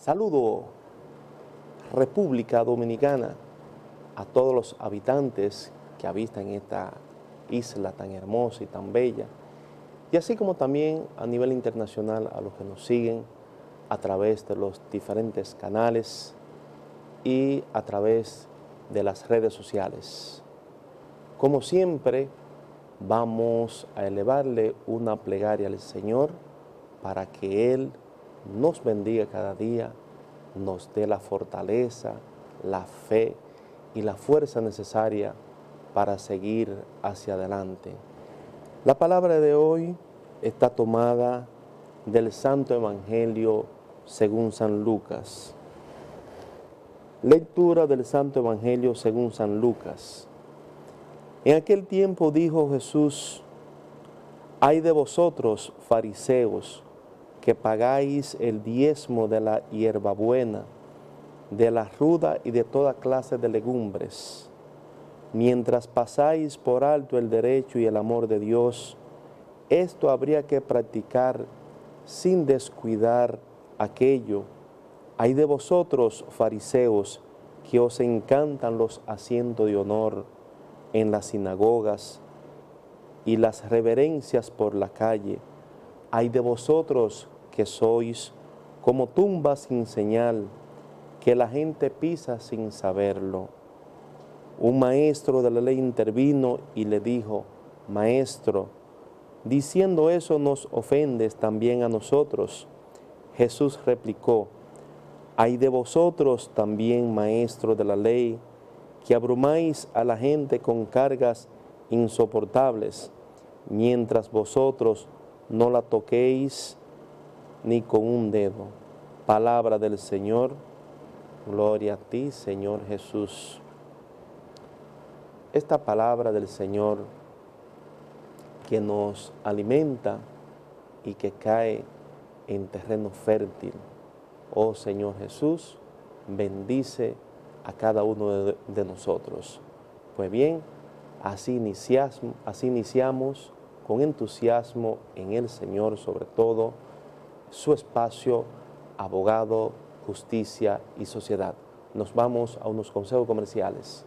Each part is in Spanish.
Saludo, República Dominicana, a todos los habitantes que habitan esta isla tan hermosa y tan bella, y así como también a nivel internacional a los que nos siguen a través de los diferentes canales y a través de las redes sociales. Como siempre, vamos a elevarle una plegaria al Señor para que Él nos bendiga cada día, nos dé la fortaleza, la fe y la fuerza necesaria para seguir hacia adelante. La palabra de hoy está tomada del Santo Evangelio según San Lucas. Lectura del Santo Evangelio según San Lucas. En aquel tiempo dijo Jesús: «Ay de vosotros, fariseos, que pagáis el diezmo de la hierbabuena, de la ruda y de toda clase de legumbres, mientras pasáis por alto el derecho y el amor de Dios. Esto habría que practicar sin descuidar aquello. Ay de vosotros, fariseos, que os encantan los asientos de honor en las sinagogas y las reverencias por la calle. Ay de vosotros que sois como tumbas sin señal, que la gente pisa sin saberlo». Un maestro de la ley intervino y le dijo: «Maestro, diciendo eso nos ofendes también a nosotros». Jesús replicó: «Ay de vosotros también, maestros de la ley, que abrumáis a la gente con cargas insoportables, mientras vosotros no la toquéis ni con un dedo». Palabra del Señor. Gloria a ti, Señor Jesús. Esta palabra del Señor que nos alimenta y que cae en terreno fértil. Oh Señor Jesús, bendice a cada uno de nosotros. Pues bien, así iniciamos con entusiasmo en el Señor, sobre todo su espacio Abogado, Justicia y Sociedad. Nos vamos a unos consejos comerciales.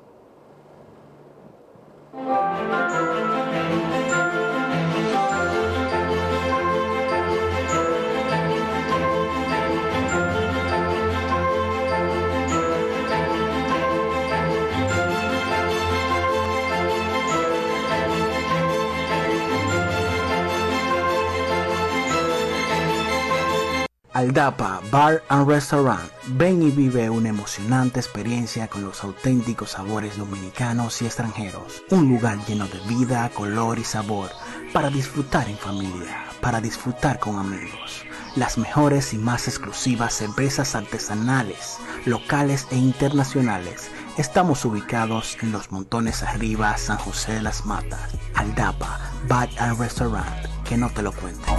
Aldapa Bar and Restaurant. Ven y vive una emocionante experiencia con los auténticos sabores dominicanos y extranjeros. Un lugar lleno de vida, color y sabor para disfrutar en familia, para disfrutar con amigos. Las mejores y más exclusivas cervezas artesanales, locales e internacionales. Estamos ubicados en Los Montones Arriba, San José de las Matas. Aldapa Bar and Restaurant. Que no te lo cuenten.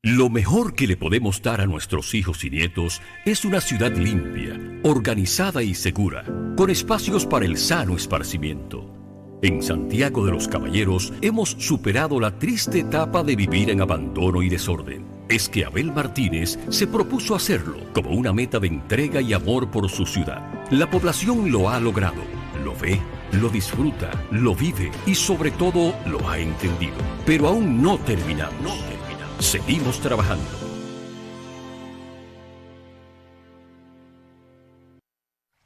Lo mejor que le podemos dar a nuestros hijos y nietos es una ciudad limpia, organizada y segura, con espacios para el sano esparcimiento. En Santiago de los Caballeros hemos superado la triste etapa de vivir en abandono y desorden. Es que Abel Martínez se propuso hacerlo como una meta de entrega y amor por su ciudad. La población lo ha logrado, lo ve, lo disfruta, lo vive y sobre todo lo ha entendido. Pero aún no terminamos. Seguimos trabajando.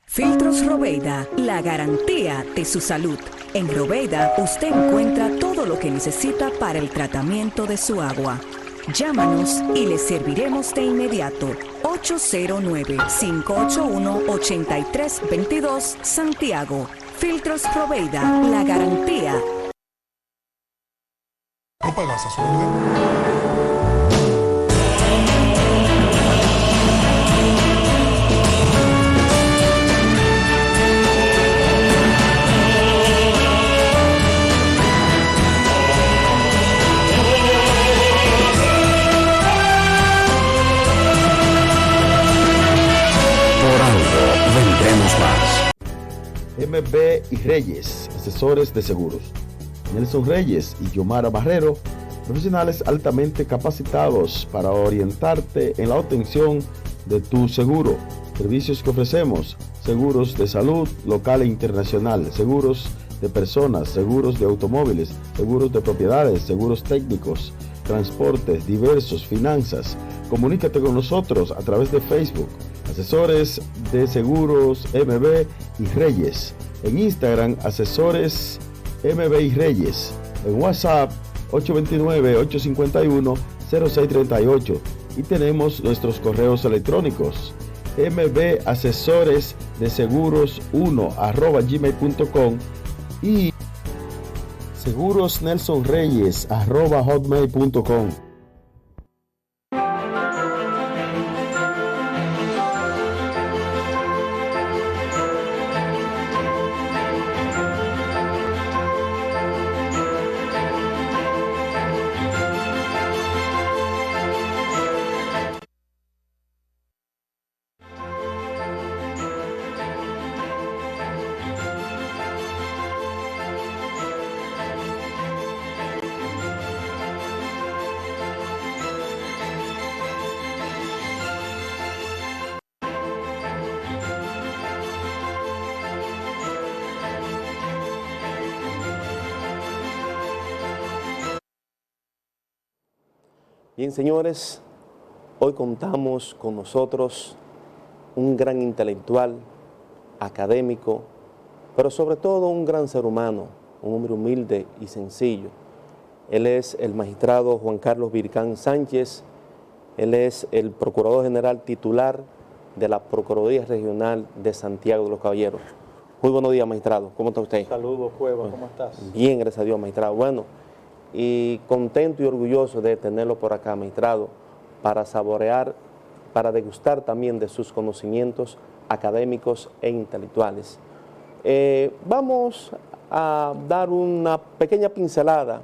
Filtros Robeida, la garantía de su salud. En Robeida usted encuentra todo lo que necesita para el tratamiento de su agua. Llámanos y le serviremos de inmediato. 809-581-8322 Santiago. Filtros Robeida, la garantía. ¿No pagas a su orden? Vendremos más. MB y Reyes, asesores de seguros. Nelson Reyes y Yomara Barrero profesionales altamente capacitados para orientarte en la obtención de tu seguro. Servicios que ofrecemos: seguros de salud local e internacional, seguros de personas, seguros de automóviles, seguros de propiedades, seguros técnicos, transportes diversos, finanzas. Comunícate con nosotros a través de Facebook, Asesores de Seguros MB y Reyes. En Instagram, Asesores MB y Reyes. En WhatsApp, 829-851-0638. Y tenemos nuestros correos electrónicos: mbasesoresdeseguros1@gmail.com y segurosnelsonreyes@hotmail.com. Bien, señores, hoy contamos con nosotros un gran intelectual, académico, pero sobre todo un gran ser humano, un hombre humilde y sencillo. Él es el magistrado Juan Carlos Vircán Sánchez. Él es el Procurador General titular de la Procuraduría Regional de Santiago de los Caballeros. Muy buenos días, magistrado. ¿Cómo está usted? Saludos, Cueva. ¿Cómo estás? Bien, gracias a Dios, magistrado. Bueno, y contento y orgulloso de tenerlo por acá, magistrado, para saborear, para degustar también de sus conocimientos académicos e intelectuales. Vamos a dar una pequeña pincelada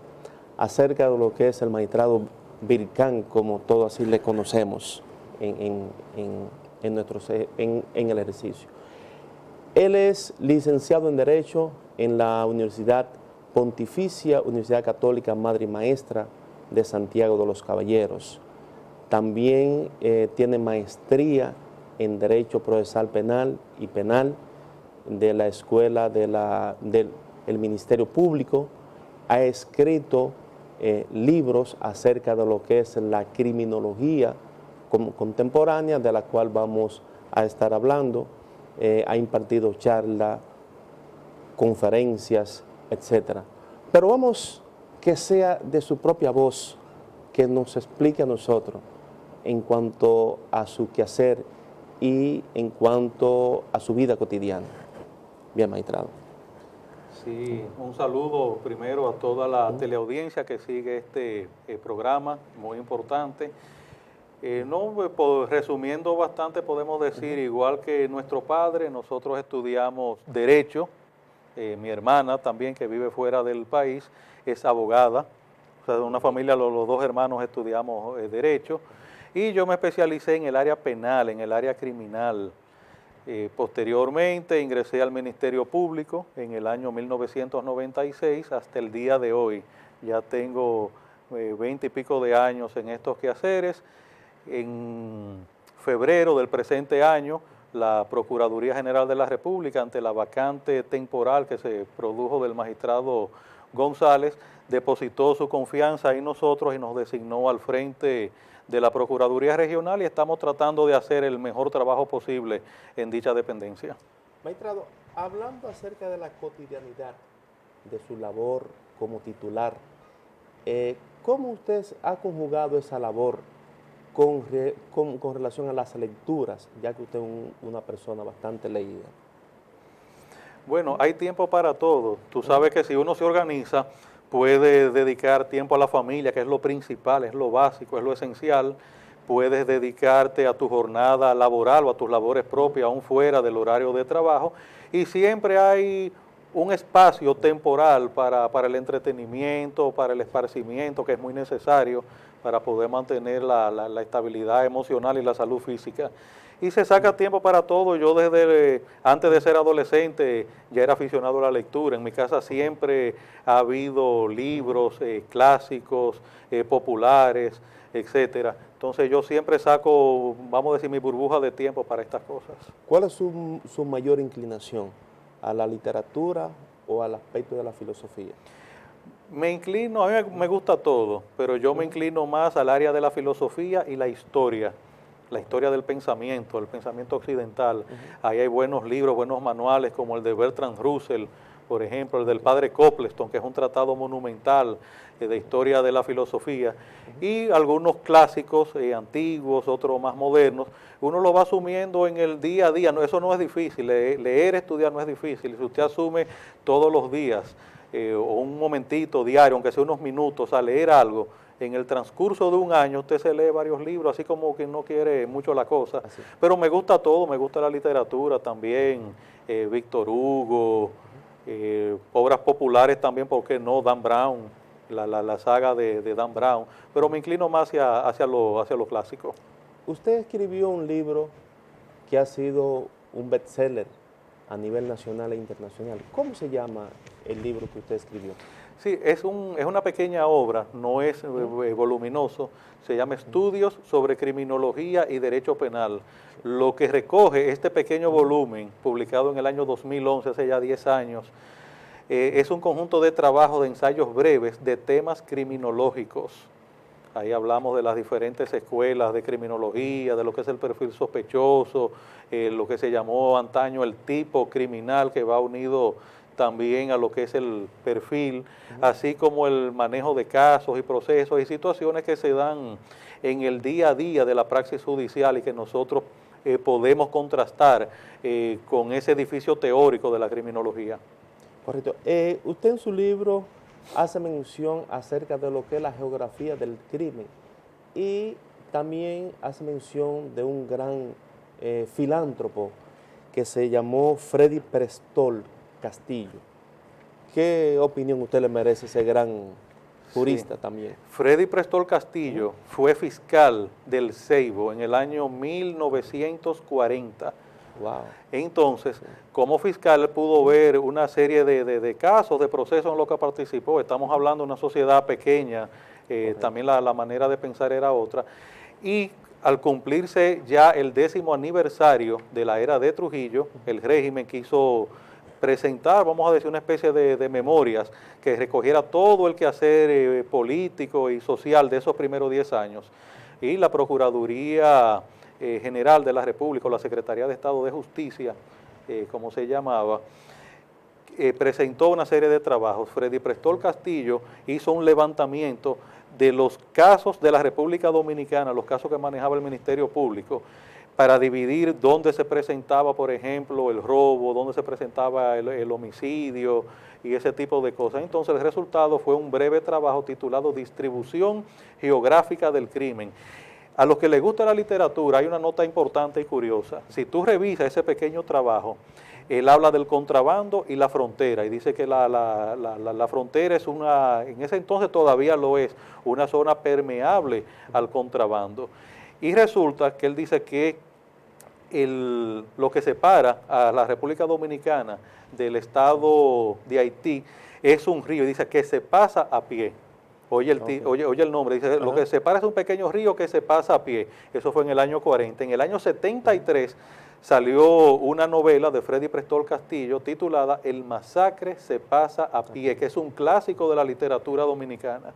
acerca de lo que es el magistrado Vircán, como todos así le conocemos en el ejercicio. Él es licenciado en Derecho en la Universidad Pontificia Universidad Católica Madre y Maestra de Santiago de los Caballeros. También tiene maestría en Derecho Procesal Penal y Penal de la Escuela del Ministerio Público. Ha escrito libros acerca de lo que es la criminología contemporánea, de la cual vamos a estar hablando. Ha impartido charlas, conferencias, etcétera. Pero vamos que sea de su propia voz, que nos explique a nosotros en cuanto a su quehacer y en cuanto a su vida cotidiana. Bien, magistrado. Sí, un saludo primero a toda la teleaudiencia que sigue este programa, muy importante. Resumiendo bastante, podemos decir, igual que nuestro padre, nosotros estudiamos Derecho. Mi hermana también, que vive fuera del país, es abogada. O sea, de una familia, los dos hermanos estudiamos Derecho. Y yo me especialicé en el área penal, en el área criminal. Posteriormente ingresé al Ministerio Público en el año 1996 hasta el día de hoy. Ya tengo 20 y pico de años en estos quehaceres. En febrero del presente año, la Procuraduría General de la República, ante la vacante temporal que se produjo del magistrado González, depositó su confianza en nosotros y nos designó al frente de la Procuraduría Regional, y estamos tratando de hacer el mejor trabajo posible en dicha dependencia. Magistrado, hablando acerca de la cotidianidad de su labor como titular, ¿cómo usted ha conjugado esa labor con relación a las lecturas, ya que usted es una persona bastante leída? Bueno, hay tiempo para todo. Tú sabes que si uno se organiza, puede dedicar tiempo a la familia, que es lo principal, es lo básico, es lo esencial. Puedes dedicarte a tu jornada laboral o a tus labores propias, aún fuera del horario de trabajo, y siempre hay un espacio temporal para el entretenimiento, para el esparcimiento, que es muy necesario para poder mantener la estabilidad emocional y la salud física. Y se saca tiempo para todo. Yo desde antes de ser adolescente ya era aficionado a la lectura. En mi casa siempre ha habido libros clásicos, populares, etcétera. Entonces yo siempre saco, vamos a decir, mi burbuja de tiempo para estas cosas. ¿Cuál es su mayor inclinación? ¿A la literatura o al aspecto de la filosofía? Me inclino, a mí me gusta todo, pero yo me inclino más al área de la filosofía y la historia del pensamiento, el pensamiento occidental. Ahí hay buenos libros, buenos manuales, como el de Bertrand Russell, por ejemplo, el del padre Copleston, que es un tratado monumental de historia de la filosofía, y algunos clásicos antiguos, otros más modernos. Uno lo va asumiendo en el día a día. No, eso no es difícil, leer, estudiar no es difícil. Si usted asume todos los días, o un momentito diario, aunque sea unos minutos, a leer algo, en el transcurso de un año usted se lee varios libros, así como que no quiere mucho la cosa. Así. Pero me gusta todo, me gusta la literatura también, Víctor Hugo, obras populares también, ¿por qué no? Dan Brown, la saga de Dan Brown, pero me inclino más hacia lo clásico. Usted escribió un libro que ha sido un bestseller a nivel nacional e internacional. ¿Cómo se llama el libro que usted escribió? Sí, es una pequeña obra, no es voluminoso, se llama Estudios sobre Criminología y Derecho Penal. Lo que recoge este pequeño volumen, publicado en el año 2011, hace ya 10 años, es un conjunto de trabajos, de ensayos breves de temas criminológicos. Ahí hablamos de las diferentes escuelas de criminología, de lo que es el perfil sospechoso, lo que se llamó antaño el tipo criminal, que va unido también a lo que es el perfil, así como el manejo de casos y procesos y situaciones que se dan en el día a día de la praxis judicial y que nosotros podemos contrastar con ese edificio teórico de la criminología. Correcto. Usted en su libro hace mención acerca de lo que es la geografía del crimen y también hace mención de un gran filántropo que se llamó Freddy Prestol Castillo. ¿Qué opinión usted le merece a ese gran jurista también? Freddy Prestol Castillo fue fiscal del Ceibo en el año 1940. Wow. Entonces, como fiscal pudo ver una serie de casos, de procesos en los que participó. Estamos hablando de una sociedad pequeña, también la manera de pensar era otra. Y al cumplirse ya el 10º aniversario de la era de Trujillo, el régimen quiso presentar, vamos a decir, una especie de memorias que recogiera todo el quehacer político y social de esos primeros 10 años. Y la Procuraduría General de la República, o la Secretaría de Estado de Justicia, como se llamaba, presentó una serie de trabajos. Freddy Prestol Castillo hizo un levantamiento de los casos de la República Dominicana, los casos que manejaba el Ministerio Público, para dividir dónde se presentaba, por ejemplo, el robo, dónde se presentaba el homicidio y ese tipo de cosas. Entonces el resultado fue un breve trabajo titulado Distribución Geográfica del Crimen. A los que les gusta la literatura hay una nota importante y curiosa. Si tú revisas ese pequeño trabajo, él habla del contrabando y la frontera, y dice que la frontera es en ese entonces todavía lo es, una zona permeable al contrabando. Y resulta que él dice que lo que separa a la República Dominicana del estado de Haití es un río, y dice que se pasa a pie. Oye el nombre, dice, lo que separa es un pequeño río que se pasa a pie. Eso fue en el año 40. En el año 73 salió una novela de Freddy Prestol Castillo titulada El masacre se pasa a pie, que es un clásico de la literatura dominicana.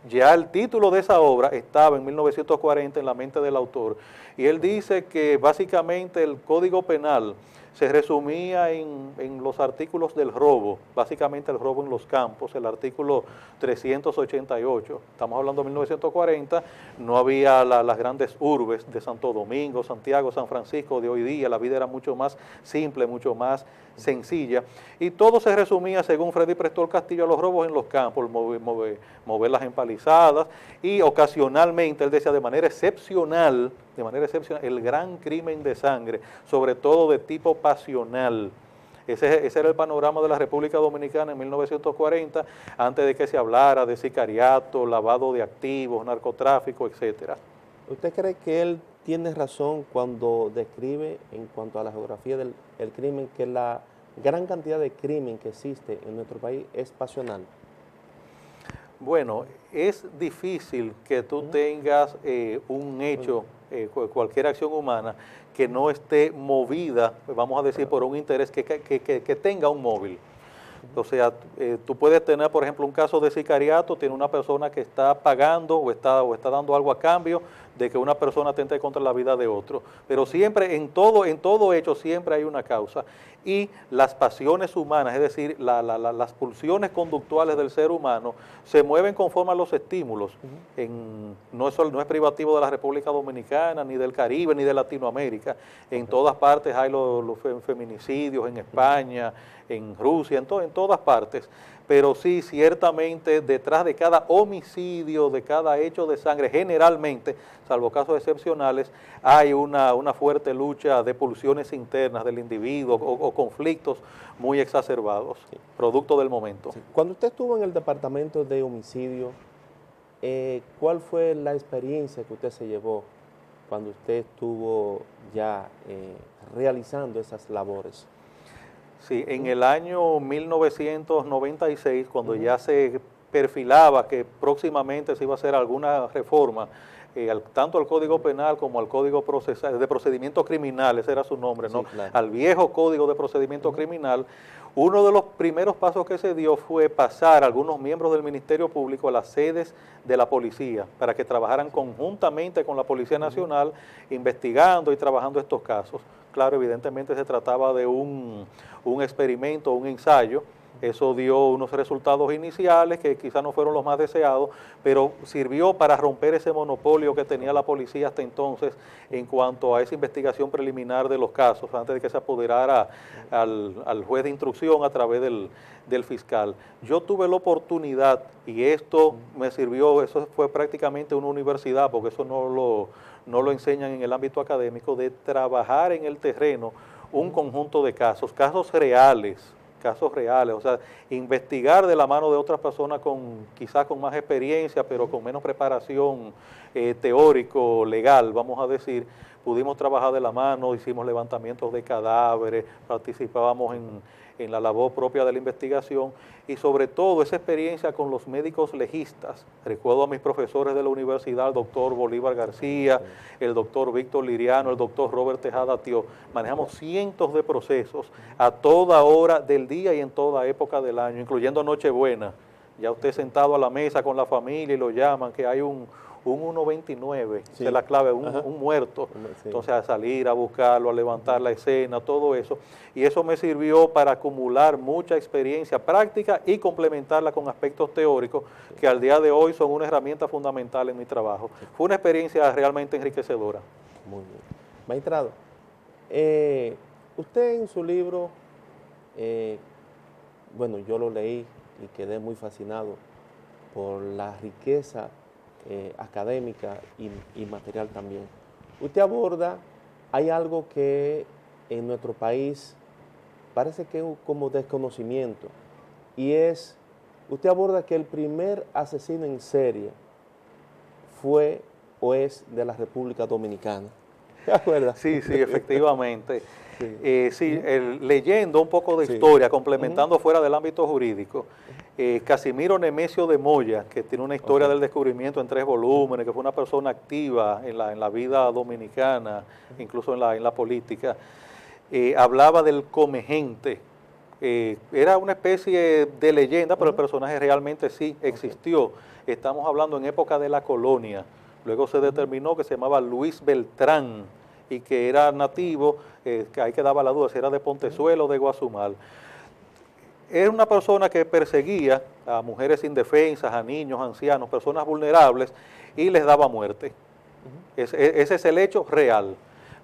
Ya el título de esa obra estaba en 1940 en la mente del autor, y él dice que básicamente el Código Penal se resumía en los artículos del robo, básicamente el robo en los campos, el artículo 388. Estamos hablando de 1940, no había las grandes urbes de Santo Domingo, Santiago, San Francisco de hoy día, la vida era mucho más simple, mucho más sencilla, y todo se resumía, según Freddy Prestol Castillo, a los robos en los campos, mover las empalizadas, y ocasionalmente, él decía, de manera excepcional, el gran crimen de sangre, sobre todo de tipo pasional. Ese era el panorama de la República Dominicana en 1940, antes de que se hablara de sicariato, lavado de activos, narcotráfico, etcétera. ¿Usted cree que él tiene razón cuando describe en cuanto a la geografía del el crimen que la gran cantidad de crimen que existe en nuestro país es pasional? Bueno, es difícil que tú tengas un hecho, cualquier acción humana, que no esté movida, vamos a decir, por un interés que tenga un móvil. O sea, tú puedes tener, por ejemplo, un caso de sicariato, tiene una persona que está pagando o está dando algo a cambio de que una persona atente contra la vida de otro. Pero siempre, en todo hecho, siempre hay una causa. Y las pasiones humanas, es decir, las pulsiones conductuales del ser humano, se mueven conforme a los estímulos. No es privativo de la República Dominicana, ni del Caribe, ni de Latinoamérica. En todas partes hay los feminicidios, en España, en Rusia, en todas partes. Pero sí, ciertamente, detrás de cada homicidio, de cada hecho de sangre, generalmente, salvo casos excepcionales, hay una fuerte lucha de pulsiones internas del individuo o conflictos muy exacerbados, producto del momento. Sí. Cuando usted estuvo en el departamento de homicidio, ¿cuál fue la experiencia que usted se llevó cuando usted estuvo ya realizando esas labores? Sí, en el año 1996, cuando ya se perfilaba que próximamente se iba a hacer alguna reforma, tanto al Código Penal como al Código de Procedimiento Criminal, ese era su nombre, ¿no? Sí, claro. Al viejo Código de Procedimiento Criminal, uno de los primeros pasos que se dio fue pasar a algunos miembros del Ministerio Público a las sedes de la policía para que trabajaran conjuntamente con la Policía Nacional, investigando y trabajando estos casos. Claro, evidentemente se trataba de un experimento, un ensayo. Eso dio unos resultados iniciales que quizás no fueron los más deseados, pero sirvió para romper ese monopolio que tenía la policía hasta entonces en cuanto a esa investigación preliminar de los casos, antes de que se apoderara al juez de instrucción a través del fiscal. Yo tuve la oportunidad, y esto me sirvió, eso fue prácticamente una universidad, porque eso no lo enseñan en el ámbito académico, de trabajar en el terreno un conjunto de casos reales, o sea, investigar de la mano de otras personas quizás con más experiencia, pero con menos preparación teórico, legal, vamos a decir. Pudimos trabajar de la mano, hicimos levantamientos de cadáveres, participábamos en la labor propia de la investigación y sobre todo esa experiencia con los médicos legistas. Recuerdo a mis profesores de la universidad, el doctor Bolívar García, el doctor Víctor Liriano, el doctor Robert Tejada Tío. Manejamos cientos de procesos a toda hora del día y en toda época del año, incluyendo Nochebuena. Ya usted sentado a la mesa con la familia y lo llaman, que hay un 129, sí, es la clave, un muerto. Sí. Entonces a salir a buscarlo, a levantar la escena, todo eso. Y eso me sirvió para acumular mucha experiencia práctica y complementarla con aspectos teóricos que al día de hoy son una herramienta fundamental en mi trabajo. Fue una experiencia realmente enriquecedora. Muy bien. Magistrado, usted en su libro, bueno, yo lo leí y quedé muy fascinado por la riqueza académica y material también. Usted aborda, hay algo que en nuestro país parece que es como desconocimiento, y es, usted aborda que el primer asesino en serie fue o es de la República Dominicana. ¿Te acuerdas? Sí, efectivamente. Sí, leyendo un poco de historia, complementando fuera del ámbito jurídico, Casimiro Nemesio de Moya, que tiene una historia del descubrimiento en 3 volúmenes, que fue una persona activa en la vida dominicana, incluso en la política, hablaba del comegente. Era una especie de leyenda, pero el personaje realmente sí existió. Estamos hablando en época de la colonia. Luego se determinó que se llamaba Luis Beltrán y que era nativo, que ahí quedaba la duda si era de Pontezuela o de Guazumal. Era una persona que perseguía a mujeres indefensas, a niños, ancianos, personas vulnerables, y les daba muerte. Ese es el hecho real.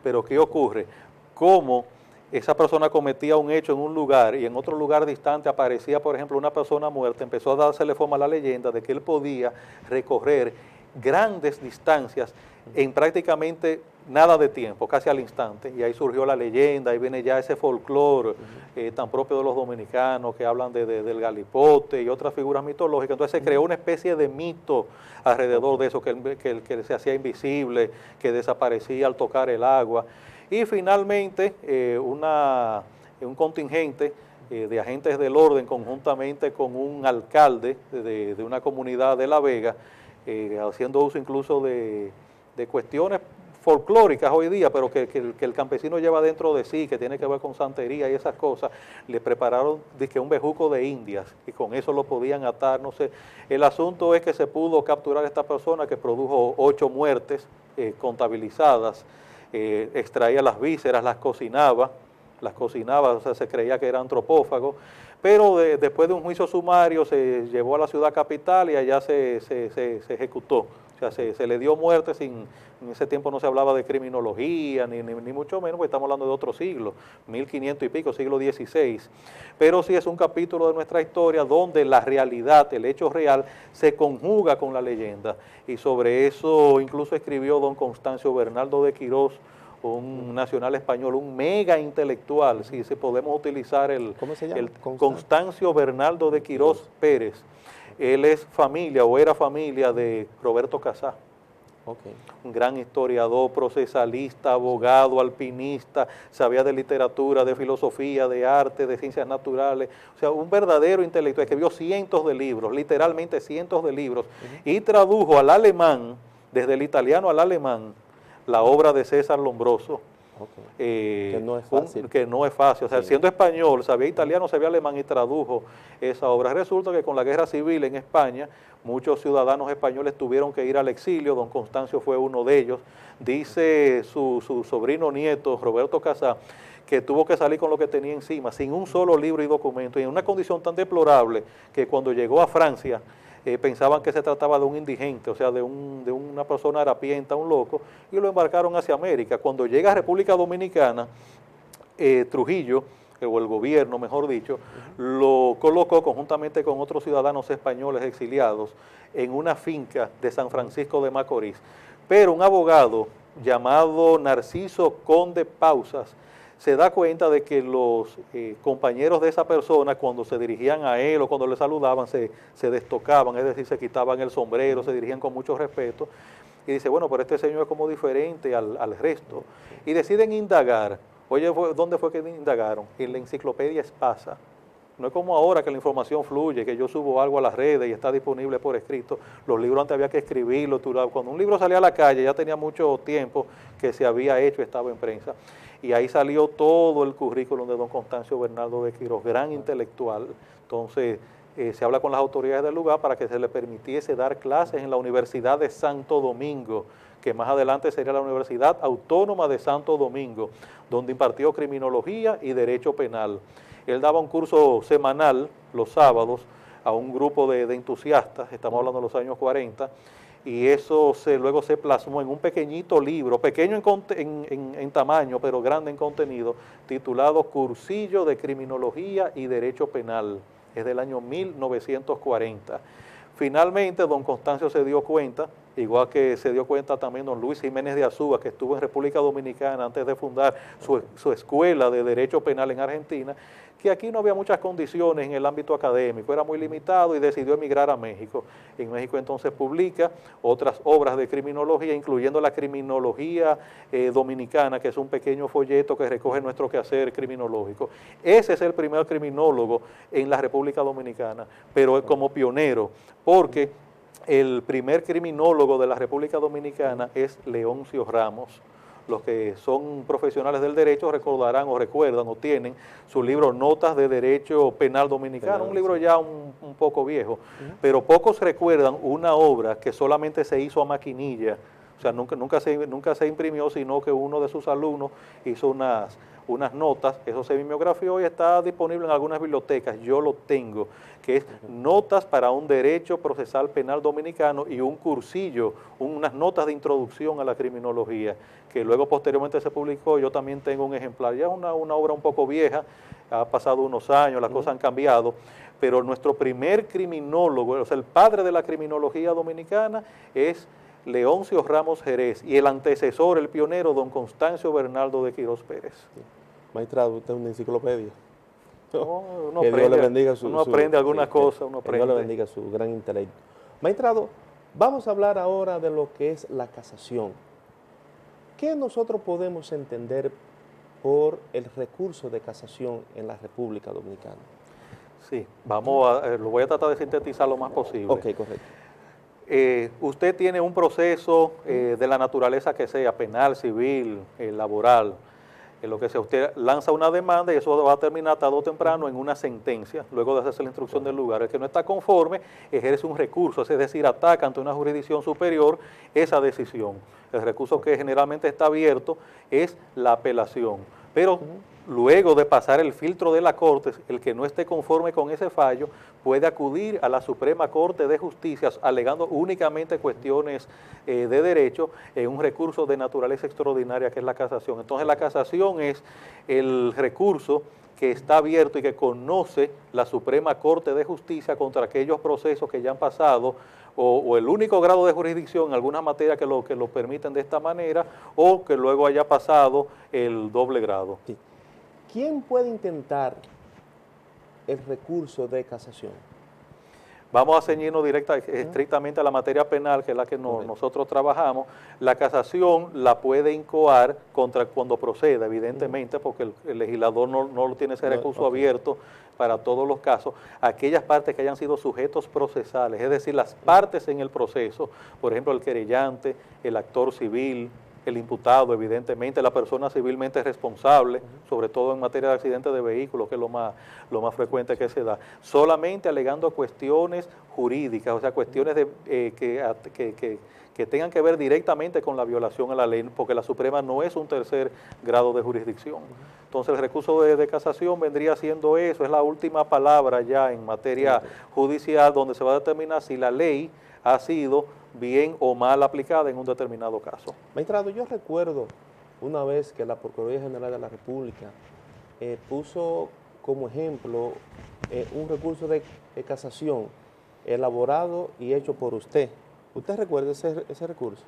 Pero ¿qué ocurre? Como esa persona cometía un hecho en un lugar y en otro lugar distante aparecía, por ejemplo, una persona muerta, empezó a dársele forma a la leyenda de que él podía recorrer grandes distancias en prácticamente nada de tiempo, casi al instante, y ahí surgió la leyenda, ahí viene ya ese folclore tan propio de los dominicanos, que hablan del galipote y otras figuras mitológicas. Entonces se creó una especie de mito alrededor de eso, que se hacía invisible, que desaparecía al tocar el agua, y finalmente un contingente de agentes del orden, conjuntamente con un alcalde de una comunidad de La Vega, haciendo uso incluso de cuestiones folclóricas hoy día, pero que el campesino lleva dentro de sí, que tiene que ver con santería y esas cosas, le prepararon un bejuco de indias, y con eso lo podían atar, no sé. El asunto es que se pudo capturar a esta persona que produjo 8 muertes contabilizadas, extraía las vísceras, las cocinaba, o sea, se creía que era antropófago, pero después de un juicio sumario se llevó a la ciudad capital y allá se ejecutó. O sea, se le dio muerte en ese tiempo no se hablaba de criminología, ni mucho menos, porque estamos hablando de otro siglo, 1500 y pico, siglo XVI. Pero sí es un capítulo de nuestra historia donde la realidad, el hecho real, se conjuga con la leyenda. Y sobre eso incluso escribió don Constancio Bernardo de Quirós, un nacional español, un mega intelectual, si podemos utilizar ¿Cómo se llama? Constancio Bernardo de Quirós Pérez. Él es familia o era familia de Roberto Casá. Okay. Un gran historiador, procesalista, abogado, alpinista, sabía de literatura, de filosofía, de arte, de ciencias naturales, o sea, un verdadero intelectual, escribió cientos de libros, literalmente cientos de libros, y tradujo al alemán, desde el italiano al alemán, la obra de César Lombroso. Que no es fácil. Que no es fácil, o sea, sí, siendo español, sabía italiano, sabía alemán y tradujo esa obra. Resulta que con la guerra civil en España, muchos ciudadanos españoles tuvieron que ir al exilio, don Constancio fue uno de ellos. Dice su sobrino nieto, Roberto Casá, que tuvo que salir con lo que tenía encima, sin un solo libro y documento, y en una condición tan deplorable que cuando llegó a Francia, pensaban que se trataba de un indigente, o sea, de una persona harapienta, un loco, y lo embarcaron hacia América. Cuando llega a República Dominicana, Trujillo, o el gobierno, mejor dicho, lo colocó conjuntamente con otros ciudadanos españoles exiliados en una finca de San Francisco de Macorís. Pero un abogado llamado Narciso Conde Pausas se da cuenta de que los compañeros de esa persona, cuando se dirigían a él o cuando le saludaban, se destocaban, es decir, se quitaban el sombrero, se dirigían con mucho respeto, y dice, bueno, pero este señor es como diferente al resto, y deciden indagar. Oye, ¿dónde fue que indagaron? En la enciclopedia Espasa. No es como ahora que la información fluye, que yo subo algo a las redes y está disponible por escrito. Los libros antes había que escribirlos. Cuando un libro salía a la calle ya tenía mucho tiempo que se había hecho, estaba en prensa. Y ahí salió todo el currículum de don Constancio Bernardo de Quirós, gran intelectual. Entonces se habla con las autoridades del lugar para que se le permitiese dar clases en la Universidad de Santo Domingo, que más adelante sería la Universidad Autónoma de Santo Domingo, donde impartió criminología y derecho penal. Él daba un curso semanal los sábados a un grupo de entusiastas, estamos hablando de los años 40, y eso luego se plasmó en un pequeñito libro, pequeño en tamaño, pero grande en contenido, titulado Cursillo de Criminología y Derecho Penal. Es del año 1940. Finalmente, don Constancio se dio cuenta, igual que se dio cuenta también don Luis Jiménez de Azúa, que estuvo en República Dominicana antes de fundar su escuela de Derecho Penal en Argentina, que aquí no había muchas condiciones en el ámbito académico, era muy limitado y decidió emigrar a México. En México entonces publica otras obras de criminología, incluyendo la criminología dominicana, que es un pequeño folleto que recoge nuestro quehacer criminológico. Ese es el primer criminólogo en la República Dominicana, pero como pionero, porque el primer criminólogo de la República Dominicana es Leoncio Ramos. Los que son profesionales del derecho recordarán o recuerdan o tienen su libro Notas de Derecho Penal Dominicano, un libro ya un poco viejo, pero pocos recuerdan una obra que solamente se hizo a maquinilla, o sea, nunca se imprimió, sino que uno de sus alumnos hizo unas notas, eso se mimeografió y está disponible en algunas bibliotecas, yo lo tengo, que es Notas para un Derecho Procesal Penal Dominicano y un cursillo, unas notas de introducción a la criminología, que luego posteriormente se publicó. Yo también tengo un ejemplar, ya una obra un poco vieja, ha pasado unos años, las cosas han cambiado, pero nuestro primer criminólogo, o sea, el padre de la criminología dominicana es Leoncio Ramos Jerez y el antecesor, el pionero, don Constancio Bernardo de Quirós Pérez. Magistrado, usted es una enciclopedia. No, uno que aprende, Dios le bendiga uno aprende algunas cosas, uno que aprende. Dios le bendiga su gran intelecto. Magistrado, vamos a hablar ahora de lo que es la casación. ¿Qué nosotros podemos entender por el recurso de casación en la República Dominicana? Sí, lo voy a tratar de sintetizar lo más posible. Ok, correcto. Usted tiene un proceso de la naturaleza que sea, penal, civil, laboral, lo que sea. Usted lanza una demanda y eso va a terminar tarde o temprano en una sentencia, luego de hacerse la instrucción del lugar. El que no está conforme ejerce un recurso, es decir, ataca ante una jurisdicción superior esa decisión. El recurso que generalmente está abierto es la apelación, pero luego de pasar el filtro de la Corte, el que no esté conforme con ese fallo puede acudir a la Suprema Corte de Justicia alegando únicamente cuestiones de derecho en un recurso de naturaleza extraordinaria que es la casación. Entonces la casación es el recurso que está abierto y que conoce la Suprema Corte de Justicia contra aquellos procesos que ya han pasado o el único grado de jurisdicción en alguna materia que lo permiten de esta manera o que luego haya pasado el doble grado. Sí. ¿Quién puede intentar el recurso de casación? Vamos a ceñirnos estrictamente a la materia penal, que es la que nosotros trabajamos. La casación la puede incoar cuando proceda, evidentemente, porque el legislador no tiene ese recurso abierto para todos los casos. Aquellas partes que hayan sido sujetos procesales, es decir, las partes en el proceso, por ejemplo, el querellante, el actor civil, el imputado, evidentemente, la persona civilmente responsable, sobre todo en materia de accidentes de vehículos, que es lo más frecuente que se da, solamente alegando cuestiones jurídicas, o sea, cuestiones que tengan que ver directamente con la violación a la ley, porque la Suprema no es un tercer grado de jurisdicción. Entonces el recurso de casación vendría siendo eso, es la última palabra ya en materia judicial, donde se va a determinar si la ley ha sido bien o mal aplicada en un determinado caso. Magistrado, yo recuerdo una vez que la Procuraduría General de la República puso como ejemplo un recurso de casación elaborado y hecho por usted. ¿Usted recuerda ese recurso?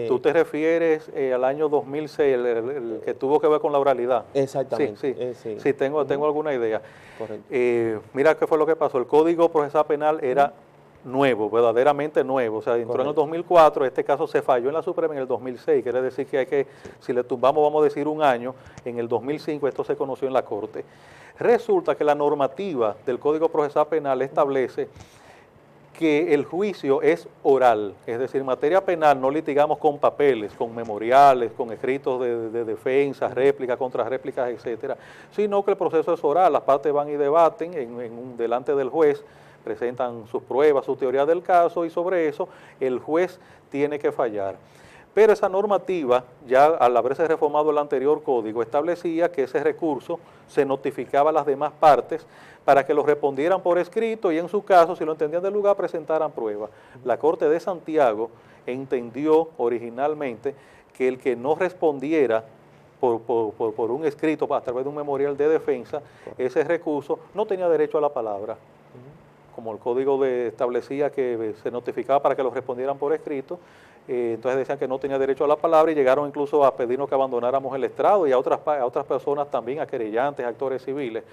¿Tú te refieres al año 2006, el que tuvo que ver con la oralidad? Exactamente. Sí, tengo alguna idea. Correcto. Mira qué fue lo que pasó. El Código Procesal Penal era nuevo, verdaderamente nuevo, o sea, entró en el 2004, este caso se falló en la Suprema en el 2006, quiere decir que si le tumbamos, vamos a decir un año, en el 2005 esto se conoció en la Corte. Resulta que la normativa del Código Procesal Penal establece que el juicio es oral, es decir, en materia penal no litigamos con papeles, con memoriales, con escritos de defensa, réplicas, contrarréplicas, etcétera, sino que el proceso es oral, las partes van y debaten delante del juez, presentan sus pruebas, su teoría del caso y sobre eso el juez tiene que fallar. Pero esa normativa, ya al haberse reformado el anterior código, establecía que ese recurso se notificaba a las demás partes para que lo respondieran por escrito y en su caso, si lo entendían del lugar, presentaran pruebas. La Corte de Santiago entendió originalmente que el que no respondiera por un escrito a través de un memorial de defensa, ese recurso no tenía derecho a la palabra. Como el código establecía que se notificaba para que lo respondieran por escrito, entonces decían que no tenía derecho a la palabra y llegaron incluso a pedirnos que abandonáramos el estrado y a otras personas también, a querellantes, actores civiles.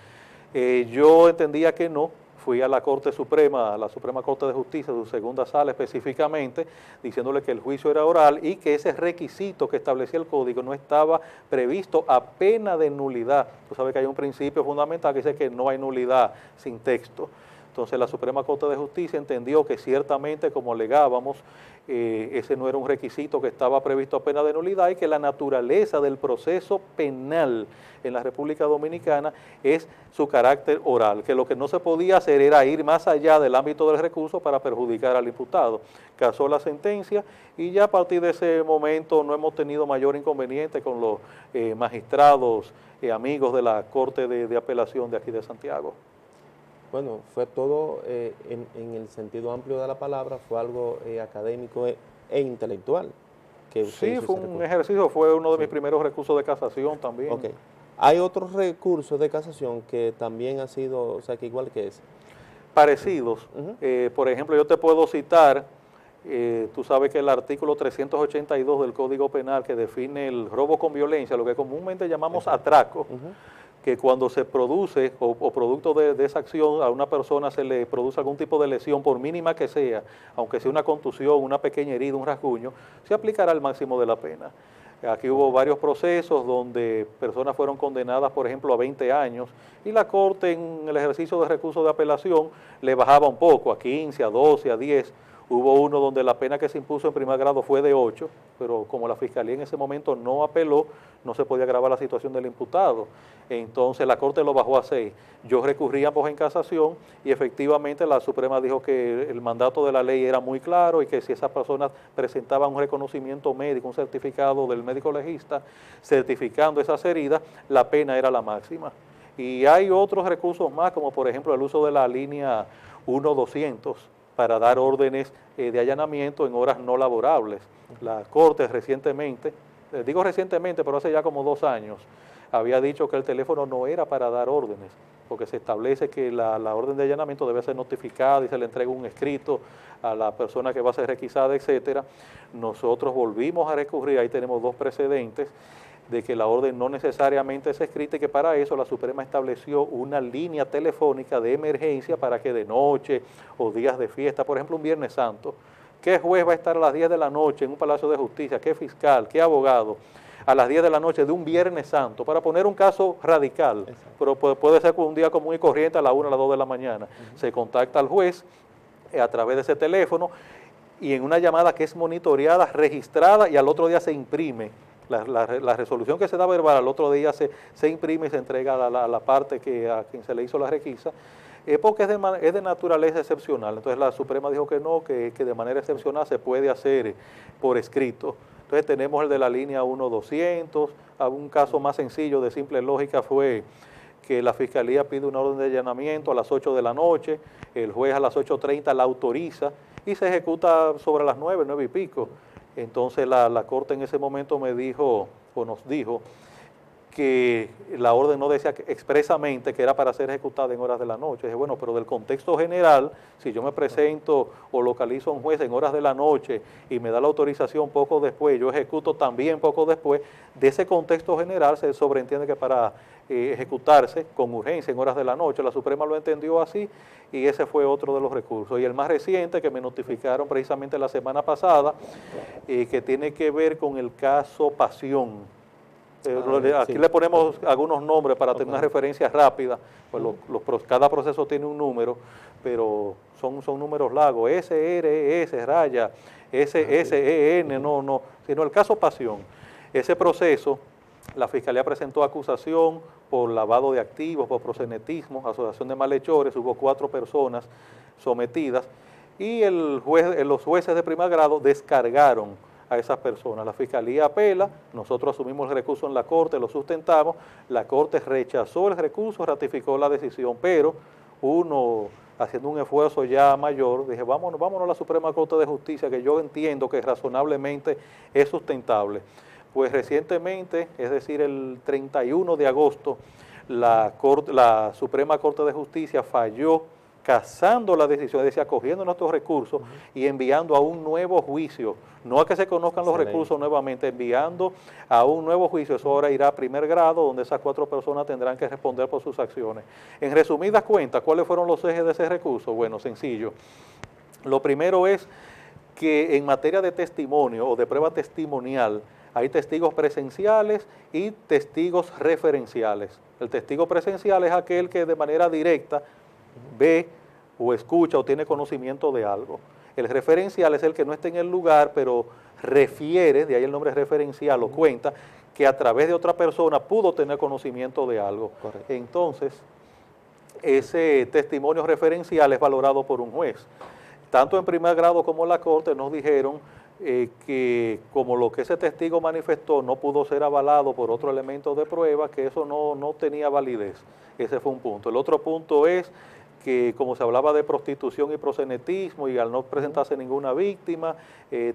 Yo entendía que no, fui a la Corte Suprema, a la Suprema Corte de Justicia, su segunda sala específicamente, diciéndole que el juicio era oral y que ese requisito que establecía el código no estaba previsto a pena de nulidad. Tú sabes que hay un principio fundamental que dice que no hay nulidad sin texto. Entonces la Suprema Corte de Justicia entendió que ciertamente, como alegábamos, ese no era un requisito que estaba previsto a pena de nulidad y que la naturaleza del proceso penal en la República Dominicana es su carácter oral, que lo que no se podía hacer era ir más allá del ámbito del recurso para perjudicar al imputado. Casó la sentencia y ya a partir de ese momento no hemos tenido mayor inconveniente con los magistrados amigos de la Corte de Apelación de aquí de Santiago. Bueno, fue todo en el sentido amplio de la palabra, fue algo académico e intelectual. Sí, fue un ejercicio, fue uno de mis primeros recursos de casación también. Okay. Hay otros recursos de casación que también han sido, o sea, que igual que ese. Parecidos. Por ejemplo, yo te puedo citar Tú sabes que el artículo 382 del Código Penal, que define el robo con violencia, lo que comúnmente llamamos atraco, que cuando se produce o producto de esa acción a una persona se le produce algún tipo de lesión, por mínima que sea, aunque sea una contusión, una pequeña herida, un rasguño, se aplicará el máximo de la pena. Aquí hubo varios procesos donde personas fueron condenadas, por ejemplo, a 20 años, y la Corte en el ejercicio de recurso de apelación le bajaba un poco, a 15, a 12, a 10. Hubo uno donde la pena que se impuso en primer grado fue de 8, pero como la Fiscalía en ese momento no apeló, no se podía agravar la situación del imputado. Entonces la Corte lo bajó a 6. Yo recurrí ambos en casación y efectivamente la Suprema dijo que el mandato de la ley era muy claro y que si esas personas presentaban un reconocimiento médico, un certificado del médico legista, certificando esas heridas, la pena era la máxima. Y hay otros recursos más, como por ejemplo el uso de la línea 1200, para dar órdenes de allanamiento en horas no laborables. La Corte recientemente, digo recientemente, pero hace ya como 2 años, había dicho que el teléfono no era para dar órdenes, porque se establece que la orden de allanamiento debe ser notificada y se le entrega un escrito a la persona que va a ser requisada, etcétera. Nosotros volvimos a recurrir, ahí tenemos 2 precedentes, de que la orden no necesariamente es escrita y que para eso la Suprema estableció una línea telefónica de emergencia para que de noche o días de fiesta, por ejemplo un Viernes Santo, ¿qué juez va a estar a las 10 de la noche en un Palacio de Justicia? ¿Qué fiscal? ¿Qué abogado? A las 10 de la noche de un Viernes Santo, para poner un caso radical, pero puede ser un día común y corriente a las 1, a las 2 de la mañana. Se contacta al juez a través de ese teléfono y en una llamada que es monitoreada, registrada y al otro día se imprime. La resolución que se da verbal al otro día se imprime y se entrega a la parte a quien se le hizo la requisa, porque es de naturaleza excepcional. Entonces la Suprema dijo que no, que de manera excepcional se puede hacer por escrito. Entonces tenemos el de la línea 1200, un caso más sencillo de simple lógica fue que la Fiscalía pide una orden de allanamiento a las 8 de la noche, el juez a las 8:30 la autoriza y se ejecuta sobre las 9, 9 y pico. Entonces la Corte en ese momento me dijo, o nos dijo, que la orden no decía expresamente que era para ser ejecutada en horas de la noche. Dije, bueno, pero del contexto general, si yo me presento o localizo a un juez en horas de la noche y me da la autorización poco después, yo ejecuto también poco después, de ese contexto general se sobreentiende que para ejecutarse con urgencia en horas de la noche, la Suprema lo entendió así y ese fue otro de los recursos. Y el más reciente que me notificaron precisamente la semana pasada, que tiene que ver con el caso Pasión. Aquí le ponemos algunos nombres para tener una referencia rápida, pues cada proceso tiene un número, pero son números largos, SRES, raya, SSEN, no, sino el caso Pasión. Ese proceso, la Fiscalía presentó acusación por lavado de activos, por proxenetismo, asociación de malhechores, hubo 4 personas sometidas y los jueces de primer grado descargaron a esas personas. La Fiscalía apela, nosotros asumimos el recurso en la Corte, lo sustentamos, la Corte rechazó el recurso, ratificó la decisión, pero uno, haciendo un esfuerzo ya mayor, dije, vámonos a la Suprema Corte de Justicia, que yo entiendo que razonablemente es sustentable. Pues recientemente, es decir, el 31 de agosto, la Suprema Corte de Justicia falló casando la decisión, es decir, acogiendo nuestros recursos y enviando a un nuevo juicio, no a que se conozcan los recursos nuevamente, enviando a un nuevo juicio. Eso ahora irá a primer grado, donde esas 4 personas tendrán que responder por sus acciones. En resumidas cuentas, ¿cuáles fueron los ejes de ese recurso? Bueno, sencillo. Lo primero es que en materia de testimonio o de prueba testimonial, hay testigos presenciales y testigos referenciales. El testigo presencial es aquel que de manera directa ve o escucha o tiene conocimiento de algo. El referencial es el que no está en el lugar, pero refiere, de ahí el nombre referencial, o cuenta que a través de otra persona pudo tener conocimiento de algo. Correcto. Entonces, ese testimonio referencial es valorado por un juez. Tanto en primer grado como en la Corte nos dijeron que como lo que ese testigo manifestó no pudo ser avalado por otro elemento de prueba, que eso no tenía validez. Ese fue un punto. El otro punto es que como se hablaba de prostitución y proxenetismo y al no presentarse ninguna víctima,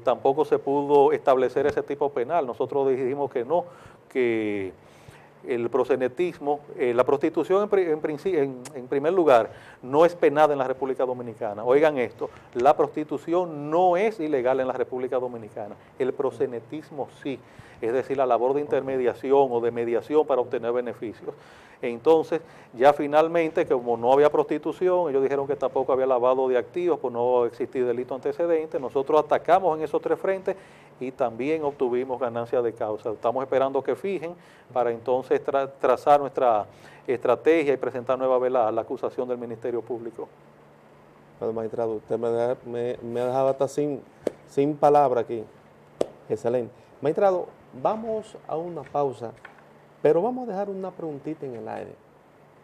tampoco se pudo establecer ese tipo penal. Nosotros dijimos que no, que el proxenetismo, la prostitución en primer lugar no es penada en la República Dominicana. Oigan esto, la prostitución no es ilegal en la República Dominicana, el proxenetismo sí, es decir, la labor de intermediación o de mediación para obtener beneficios. Entonces, ya finalmente, como no había prostitución, ellos dijeron que tampoco había lavado de activos, pues no existía delito antecedente, nosotros atacamos en esos 3 frentes y también obtuvimos ganancia de causa. Estamos esperando que fijen para entonces trazar nuestra estrategia y presentar nueva la acusación del Ministerio Público. Bueno, magistrado, usted me dejaba hasta sin palabra aquí. Excelente. Magistrado, vamos a una pausa, pero vamos a dejar una preguntita en el aire.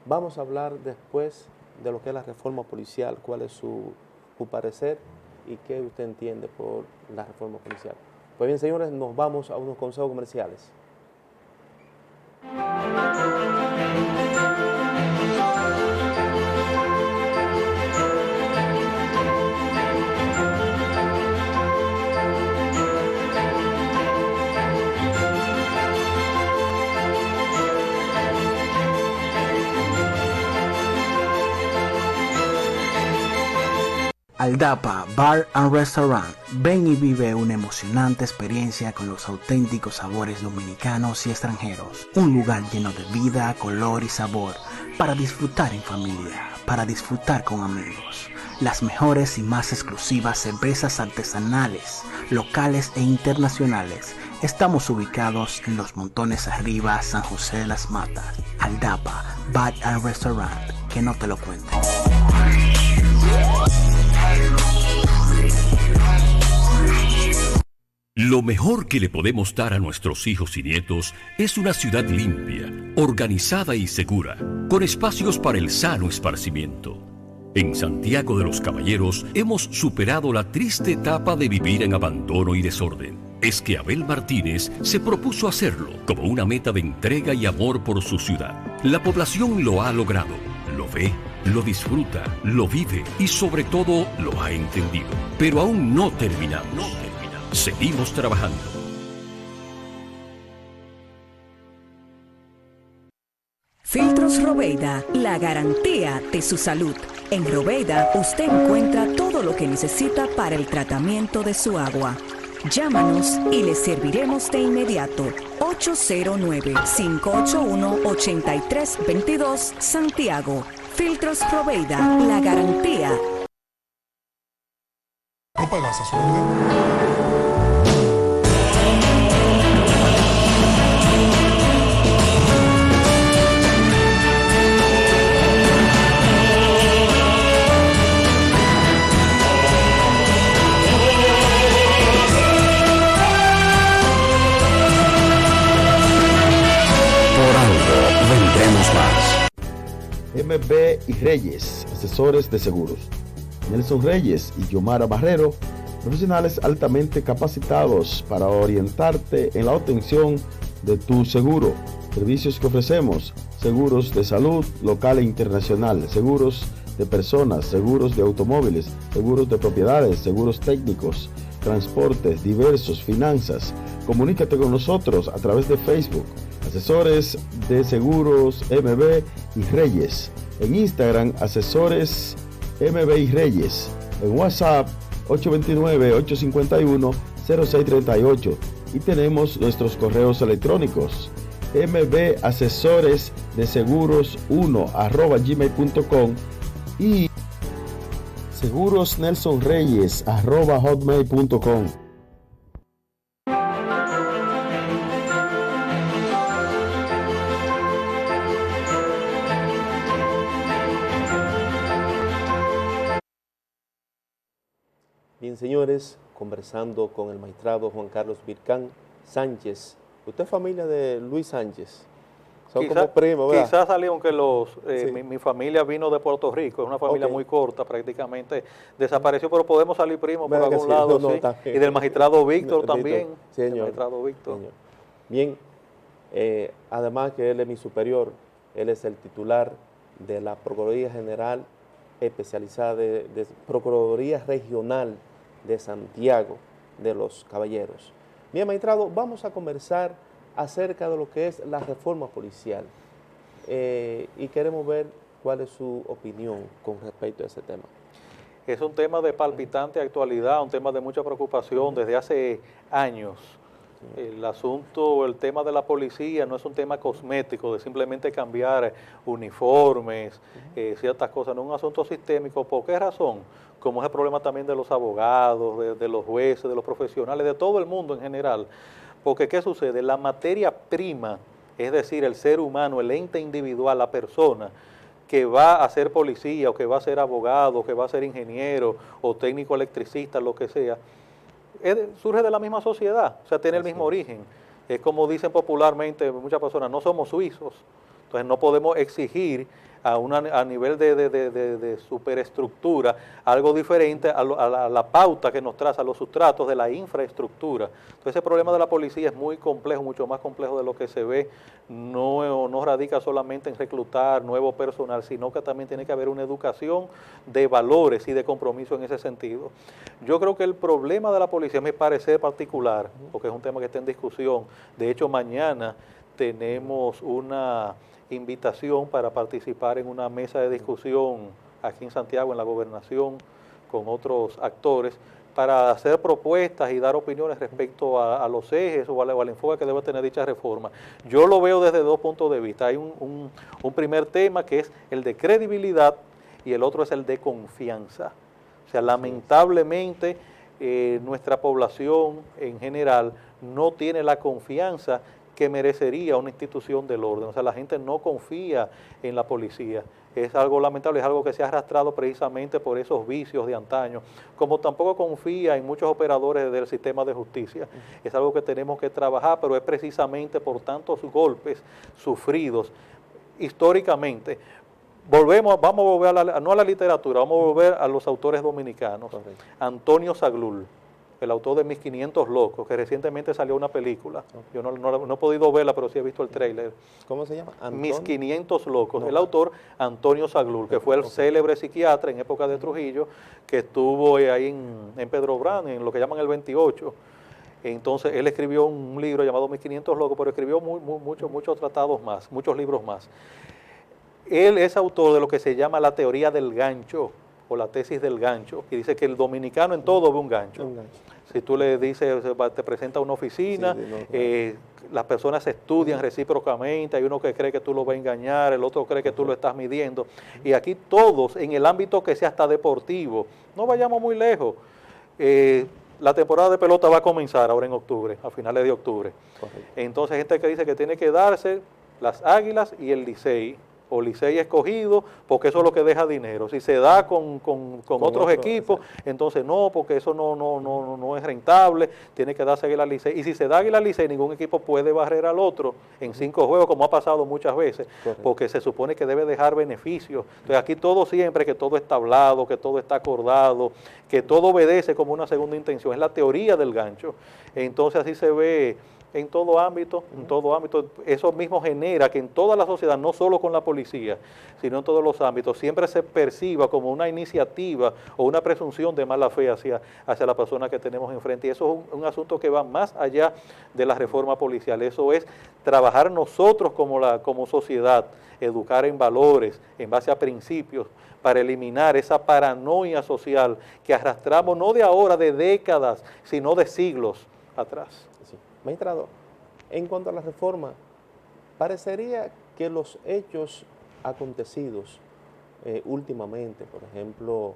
Vamos a hablar después de lo que es la reforma policial, cuál es su parecer y qué usted entiende por la reforma policial. Pues bien, señores, nos vamos a unos consejos comerciales. Aldapa Bar and Restaurant. Ven y vive una emocionante experiencia con los auténticos sabores dominicanos y extranjeros. Un lugar lleno de vida, color y sabor para disfrutar en familia, para disfrutar con amigos. Las mejores y más exclusivas cervezas artesanales, locales e internacionales. Estamos ubicados en Los Montones Arriba, San José de las Matas. Aldapa Bar and Restaurant. Que no te lo cuenten. Lo mejor que le podemos dar a nuestros hijos y nietos es una ciudad limpia, organizada y segura, con espacios para el sano esparcimiento. En Santiago de los Caballeros hemos superado la triste etapa de vivir en abandono y desorden. Es que Abel Martínez se propuso hacerlo como una meta de entrega y amor por su ciudad. La población lo ha logrado, lo ve, lo disfruta, lo vive y sobre todo lo ha entendido. Pero aún no terminamos. Seguimos trabajando. Filtros Roveida, la garantía de su salud. En Roveida usted encuentra todo lo que necesita para el tratamiento de su agua. Llámanos y le serviremos de inmediato. 809-581-8322 Santiago. Filtros Roveida, la garantía. ¿No pagas a su orden? MB y Reyes, asesores de seguros. Nelson Reyes y Yomara Barrero, profesionales altamente capacitados para orientarte en la obtención de tu seguro. Servicios que ofrecemos: seguros de salud local e internacional, seguros de personas, seguros de automóviles, seguros de propiedades, seguros técnicos, transportes diversos, finanzas. Comunícate con nosotros a través de Facebook. Asesores de Seguros MB y Reyes. En Instagram, Asesores MB y Reyes. En WhatsApp, 829-851-0638. Y tenemos nuestros correos electrónicos: mbasesoresdeseguros1@gmail.com y segurosnelsonreyes@hotmail.com. Bien, señores, conversando con el magistrado Juan Carlos Vircán Sánchez. ¿Usted es familia de Luis Sánchez? Son como primos, ¿verdad? Quizás salió, aunque Sí. mi familia vino de Puerto Rico, es una familia Ok. muy corta, prácticamente desapareció, pero podemos salir primos por ¿Verdad que algún sí? lado, No, sí. está bien. Y del magistrado Víctor Víctor, también. sí, del señor. magistrado Víctor. Señor. Bien, además que él es mi superior, él es el titular de la Procuraduría General especializada de Procuraduría Regional de Santiago de los Caballeros. Bien, magistrado, vamos a conversar acerca de lo que es la reforma policial y queremos ver cuál es su opinión con respecto a ese tema. Es un tema de palpitante actualidad, un tema de mucha preocupación desde hace años. El asunto, el tema de la policía no es un tema cosmético, de simplemente cambiar uniformes, ciertas cosas, no es un asunto sistémico. ¿Por qué razón? Como es el problema también de los abogados, de los jueces, de los profesionales, de todo el mundo en general. Porque ¿qué sucede? La materia prima, es decir, el ser humano, el ente individual, la persona que va a ser policía o que va a ser abogado, o que va a ser ingeniero o técnico electricista, lo que sea, surge de la misma sociedad, o sea, tiene el mismo origen. Es como dicen popularmente muchas personas, no somos suizos, entonces no podemos exigir a nivel de superestructura algo diferente a la pauta que nos traza, los sustratos de la infraestructura. Entonces ese problema de la policía es muy complejo, mucho más complejo de lo que se ve, no radica solamente en reclutar nuevo personal, sino que también tiene que haber una educación de valores y de compromiso en ese sentido. Yo creo que el problema de la policía, a mi parecer particular, porque es un tema que está en discusión, de hecho mañana tenemos una invitación para participar en una mesa de discusión aquí en Santiago, en la gobernación, con otros actores, para hacer propuestas y dar opiniones respecto a los ejes o al enfoque que debe tener dicha reforma. Yo lo veo desde dos puntos de vista. Hay un primer tema que es el de credibilidad y el otro es el de confianza. O sea, lamentablemente nuestra población en general no tiene la confianza que merecería una institución del orden. O sea, la gente no confía en la policía. Es algo lamentable, es algo que se ha arrastrado precisamente por esos vicios de antaño, como tampoco confía en muchos operadores del sistema de justicia. Es algo que tenemos que trabajar, pero es precisamente por tantos golpes sufridos históricamente. Vamos a volver no a la literatura, vamos a volver a los autores dominicanos. Correcto. Antonio Saglul, el autor de Mis 500 Locos, que recientemente salió una película. Yo no he podido verla, pero sí he visto el tráiler. ¿Cómo se llama? Mis 500 Locos. No. El autor, Antonio Saglul, que fue el célebre psiquiatra en época de Trujillo, que estuvo ahí en Pedro Brán, en lo que llaman el 28. Entonces, él escribió un libro llamado Mis 500 Locos, pero escribió muchos tratados más, muchos libros más. Él es autor de lo que se llama la teoría del gancho, o la tesis del gancho, y dice que el dominicano en todo ve un gancho. Si tú le dices, te presenta una oficina, las personas se estudian recíprocamente, hay uno que cree que tú lo vas a engañar, el otro cree que tú lo estás midiendo, y aquí todos, en el ámbito que sea hasta deportivo, no vayamos muy lejos. La temporada de pelota va a comenzar ahora en octubre, a finales de octubre. Correcto. Entonces hay gente que dice que tiene que darse las Águilas y el Licey, o Licey Escogido, porque eso es lo que deja dinero. Si se da con otros equipos, entonces no, porque eso no es rentable, tiene que darse Águila Licey. Y si se da Águila Licey, ningún equipo puede barrer al otro en 5 juegos, como ha pasado muchas veces, correcto, porque se supone que debe dejar beneficios. Entonces aquí todo siempre, que todo está hablado, que todo está acordado, que todo obedece como una segunda intención. Es la teoría del gancho. Entonces así se ve en todo ámbito, eso mismo genera que en toda la sociedad, no solo con la policía, sino en todos los ámbitos, siempre se perciba como una iniciativa o una presunción de mala fe hacia la persona que tenemos enfrente. Y eso es un asunto que va más allá de la reforma policial. Eso es trabajar nosotros como sociedad, educar en valores, en base a principios, para eliminar esa paranoia social que arrastramos no de ahora, de décadas, sino de siglos atrás. Magistrado, en cuanto a la reforma, parecería que los hechos acontecidos últimamente, por ejemplo,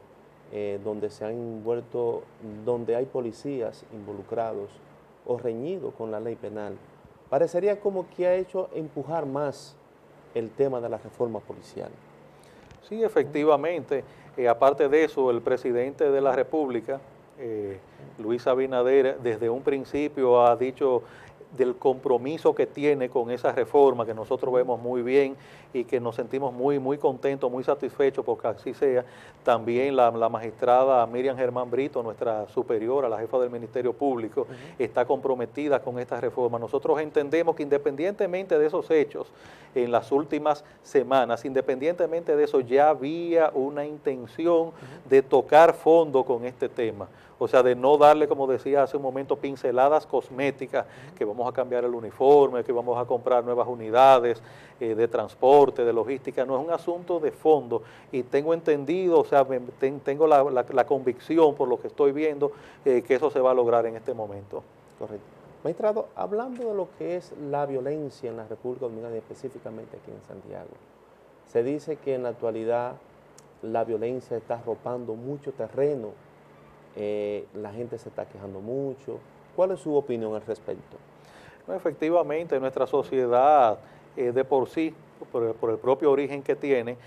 donde se han envuelto, donde hay policías involucrados o reñidos con la ley penal, parecería como que ha hecho empujar más el tema de la reforma policial. Sí, efectivamente. Aparte de eso, el presidente de la República, Luis Abinader, desde un principio ha dicho del compromiso que tiene con esa reforma, que nosotros vemos muy bien y que nos sentimos muy contentos, muy satisfechos porque así sea. También la magistrada Miriam Germán Brito, nuestra superiora, la jefa del Ministerio Público, está comprometida con esta reforma. Nosotros entendemos que independientemente de esos hechos, en las últimas semanas, independientemente de eso, ya había una intención de tocar fondo con este tema. O sea, de no darle, como decía hace un momento, pinceladas cosméticas, que vamos vamos a cambiar el uniforme, que vamos a comprar nuevas unidades de transporte, de logística. No es un asunto de fondo, y tengo entendido, o sea, tengo la convicción por lo que estoy viendo, que eso se va a lograr en este momento. Correcto. Magistrado, hablando de lo que es la violencia en la República Dominicana y específicamente aquí en Santiago, se dice que en la actualidad la violencia está arropando mucho terreno, la gente se está quejando mucho. ¿Cuál es su opinión al respecto? No, efectivamente, nuestra sociedad de por sí, por el propio origen que tiene,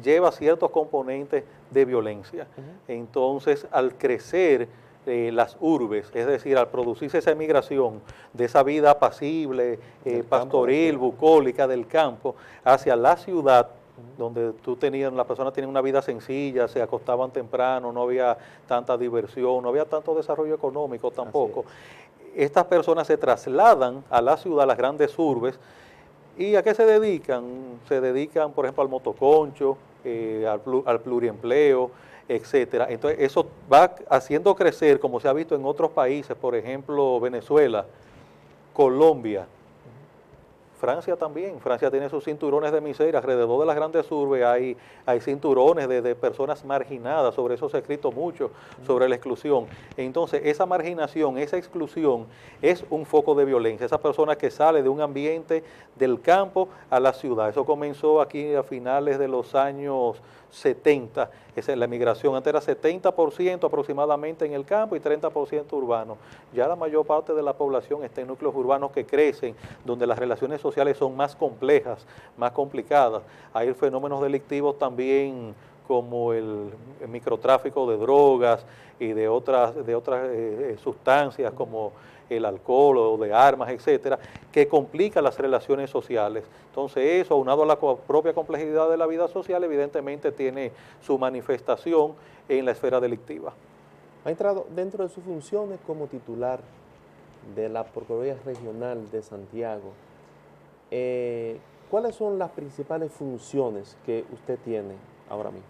lleva ciertos componentes de violencia. Entonces, al crecer las urbes, es decir, al producirse esa emigración de esa vida apacible, pastoril, bucólica del campo, hacia la ciudad, donde las personas tenían una vida sencilla, se acostaban temprano, no había tanta diversión, no había tanto desarrollo económico tampoco. Estas personas se trasladan a la ciudad, a las grandes urbes. ¿Y a qué se dedican? Se dedican, por ejemplo, al motoconcho, al pluriempleo, etcétera. Entonces, eso va haciendo crecer, como se ha visto en otros países, por ejemplo, Venezuela, Colombia, Francia también. Francia tiene sus cinturones de miseria. Alrededor de las grandes urbes hay cinturones de personas marginadas. Sobre eso se ha escrito mucho, sobre la exclusión. Entonces, esa marginación, esa exclusión es un foco de violencia. Esa persona que sale de un ambiente del campo a la ciudad. Eso comenzó aquí a finales de los años 70. Esa es la migración. Antes era 70% aproximadamente en el campo y 30% urbano. Ya la mayor parte de la población está en núcleos urbanos que crecen, donde las relaciones sociales son más complejas, más complicadas. Hay fenómenos delictivos también, como el microtráfico de drogas y de otras sustancias como el alcohol o de armas, etcétera, que complican las relaciones sociales. Entonces eso, aunado a la propia complejidad de la vida social, evidentemente tiene su manifestación en la esfera delictiva. Magistrado, dentro de sus funciones como titular de la Procuraduría Regional de Santiago, ¿cuáles son las principales funciones que usted tiene ahora mismo?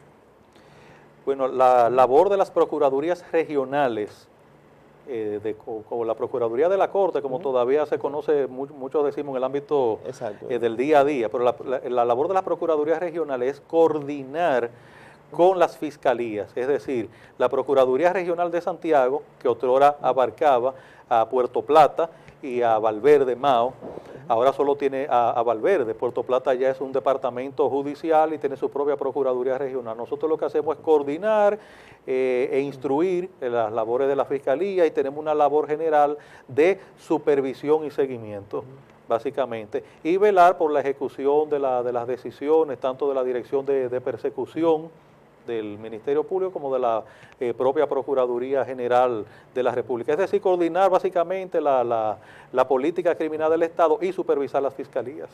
Bueno, la labor de las Procuradurías Regionales, como la Procuraduría de la Corte, como todavía se conoce, muchos decimos en el ámbito del día a día, pero la labor de las Procuradurías Regionales es coordinar con las fiscalías, es decir, la Procuraduría Regional de Santiago, que otrora abarcaba a Puerto Plata y a Valverde, Mao, ahora solo tiene a Valverde. Puerto Plata ya es un departamento judicial y tiene su propia Procuraduría Regional. Nosotros lo que hacemos es coordinar e instruir en las labores de la Fiscalía, y tenemos una labor general de supervisión y seguimiento, básicamente, y velar por la ejecución de las decisiones, tanto de la Dirección de Persecución del Ministerio Público como de la propia Procuraduría General de la República. Es decir, coordinar básicamente la política criminal del Estado y supervisar las fiscalías.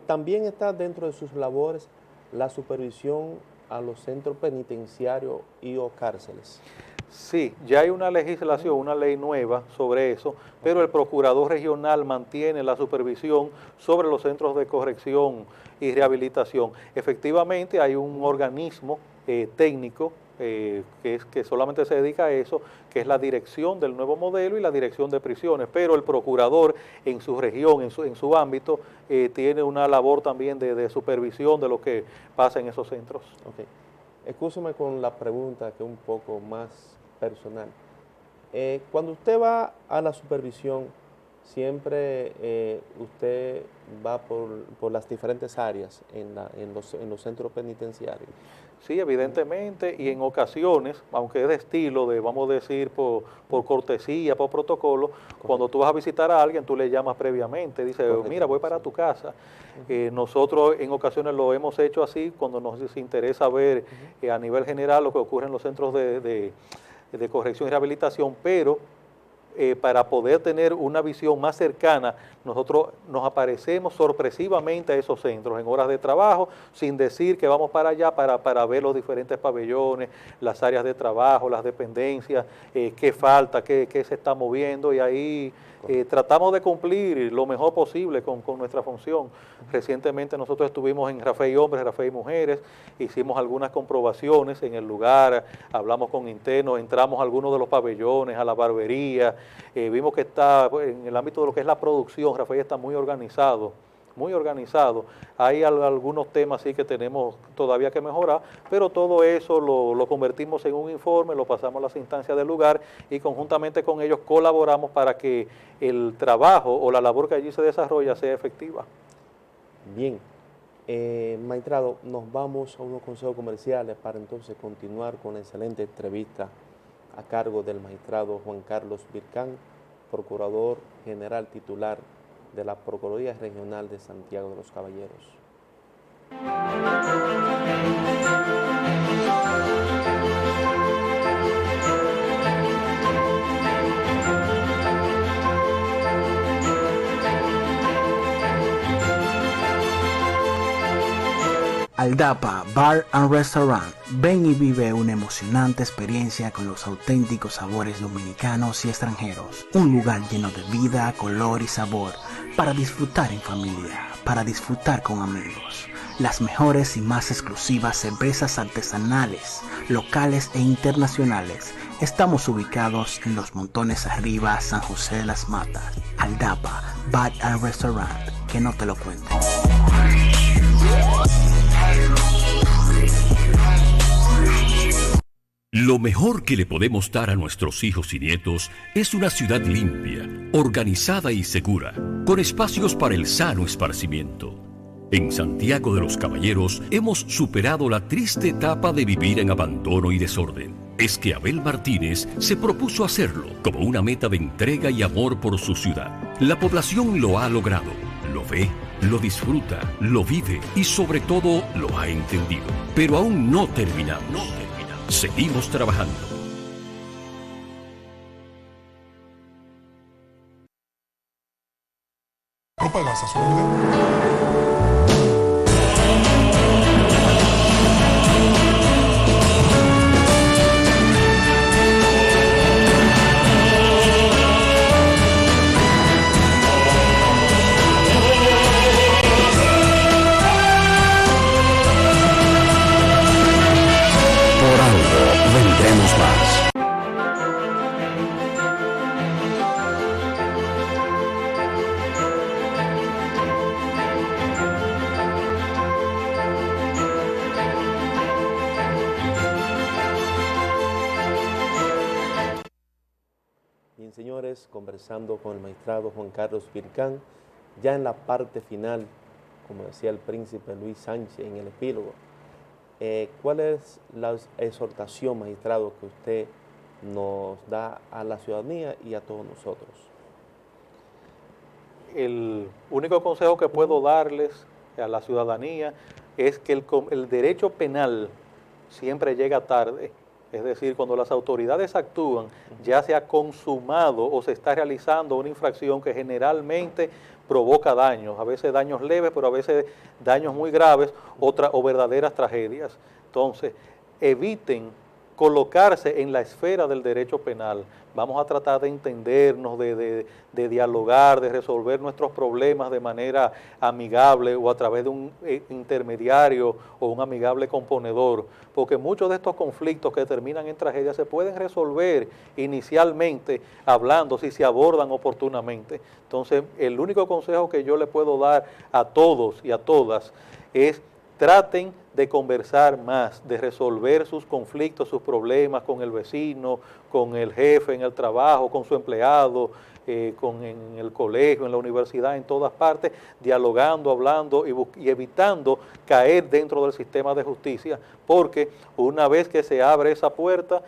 También está dentro de sus labores la supervisión a los centros penitenciarios y o cárceles. Sí, ya hay una legislación, una ley nueva sobre eso, pero el procurador regional mantiene la supervisión sobre los centros de corrección y rehabilitación. Efectivamente hay un organismo técnico que solamente se dedica a eso, que es la dirección del nuevo modelo y la dirección de prisiones, pero el procurador en su región, en su ámbito, tiene una labor también de supervisión de lo que pasa en esos centros. Okay. Excúseme con la pregunta, que es un poco más personal. Cuando usted va a la supervisión, siempre usted va por las diferentes áreas en los centros penitenciarios. Sí, evidentemente, y en ocasiones, aunque es de estilo, vamos a decir, por cortesía, por protocolo, cuando tú vas a visitar a alguien, tú le llamas previamente, dices, mira, voy para tu casa. Nosotros en ocasiones lo hemos hecho así, cuando nos interesa ver a nivel general lo que ocurre en los centros de corrección y rehabilitación, pero para poder tener una visión más cercana, nosotros nos aparecemos sorpresivamente a esos centros en horas de trabajo, sin decir que vamos para allá para ver los diferentes pabellones, las áreas de trabajo, las dependencias, qué falta, qué se está moviendo, y ahí tratamos de cumplir lo mejor posible con nuestra función. Recientemente nosotros estuvimos en Rafael Hombres, Rafael Mujeres, hicimos algunas comprobaciones en el lugar, hablamos con internos, entramos a algunos de los pabellones, a la barbería, vimos que está en el ámbito de lo que es la producción, Rafael está muy organizado. Muy organizado. Hay algunos temas sí que tenemos todavía que mejorar, pero todo eso lo convertimos en un informe, lo pasamos a las instancias del lugar y conjuntamente con ellos colaboramos para que el trabajo o la labor que allí se desarrolla sea efectiva. Bien, magistrado, nos vamos a unos consejos comerciales para entonces continuar con la excelente entrevista a cargo del magistrado Juan Carlos Vircán, Procurador General Titular de la Procuraduría Regional de Santiago de los Caballeros. Aldapa Bar and Restaurant. Ven y vive una emocionante experiencia con los auténticos sabores dominicanos y extranjeros. Un lugar lleno de vida, color y sabor para disfrutar en familia, para disfrutar con amigos. Las mejores y más exclusivas cervezas artesanales, locales e internacionales. Estamos ubicados en Los Montones Arriba, San José de las Matas. Aldapa Bar and Restaurant. Que no te lo cuenten. Lo mejor que le podemos dar a nuestros hijos y nietos es una ciudad limpia, organizada y segura, con espacios para el sano esparcimiento. En Santiago de los Caballeros hemos superado la triste etapa de vivir en abandono y desorden. Es que Abel Martínez se propuso hacerlo como una meta de entrega y amor por su ciudad. La población lo ha logrado, lo ve, lo disfruta, lo vive y sobre todo lo ha entendido. Pero aún no terminamos. Seguimos trabajando. ¿No pagas a su mujer? Vendremos más. Bien, señores, conversando con el magistrado Juan Carlos Vircán, ya en la parte final, como decía el príncipe Luis Sánchez en el epílogo, ¿cuál es la exhortación, magistrado, que usted nos da a la ciudadanía y a todos nosotros? El único consejo que puedo darles a la ciudadanía es que el derecho penal siempre llega tarde. Es decir, cuando las autoridades actúan, ya se ha consumado o se está realizando una infracción que generalmente provoca daños, a veces daños leves, pero a veces daños muy graves o verdaderas tragedias. Entonces, eviten colocarse en la esfera del derecho penal. Vamos a tratar de entendernos, de dialogar, de resolver nuestros problemas de manera amigable o a través de un intermediario o un amigable componedor, porque muchos de estos conflictos que terminan en tragedias se pueden resolver inicialmente hablando, si se abordan oportunamente. Entonces, el único consejo que yo le puedo dar a todos y a todas es: traten de conversar más, de resolver sus conflictos, sus problemas con el vecino, con el jefe en el trabajo, con su empleado, en el colegio, en la universidad, en todas partes, dialogando, hablando y evitando caer dentro del sistema de justicia, porque una vez que se abre esa puerta,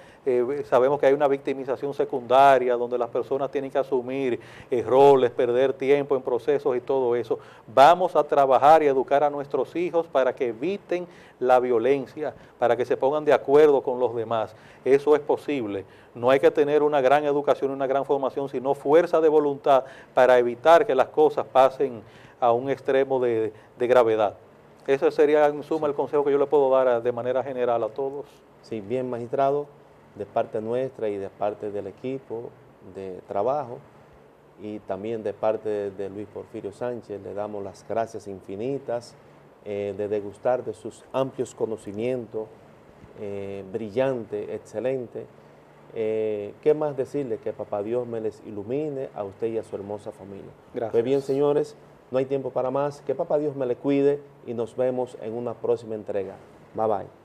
sabemos que hay una victimización secundaria donde las personas tienen que asumir roles, perder tiempo en procesos y todo eso. Vamos a trabajar y educar a nuestros hijos para que eviten la violencia, para que se pongan de acuerdo con los demás. Eso es posible. No hay que tener una gran educación, una gran formación, sino fuerza fuerza de voluntad para evitar que las cosas pasen a un extremo de gravedad. Ese sería en suma el consejo que yo le puedo dar de manera general a todos. Sí, bien, magistrado, de parte nuestra y de parte del equipo de trabajo y también de parte de Luis Porfirio Sánchez, le damos las gracias infinitas de degustar de sus amplios conocimientos, brillante, excelente. ¿Qué más decirle? Que Papá Dios me les ilumine a usted y a su hermosa familia. Gracias. Pues bien, señores, no hay tiempo para más. Que Papá Dios me le cuide y nos vemos en una próxima entrega. Bye, bye.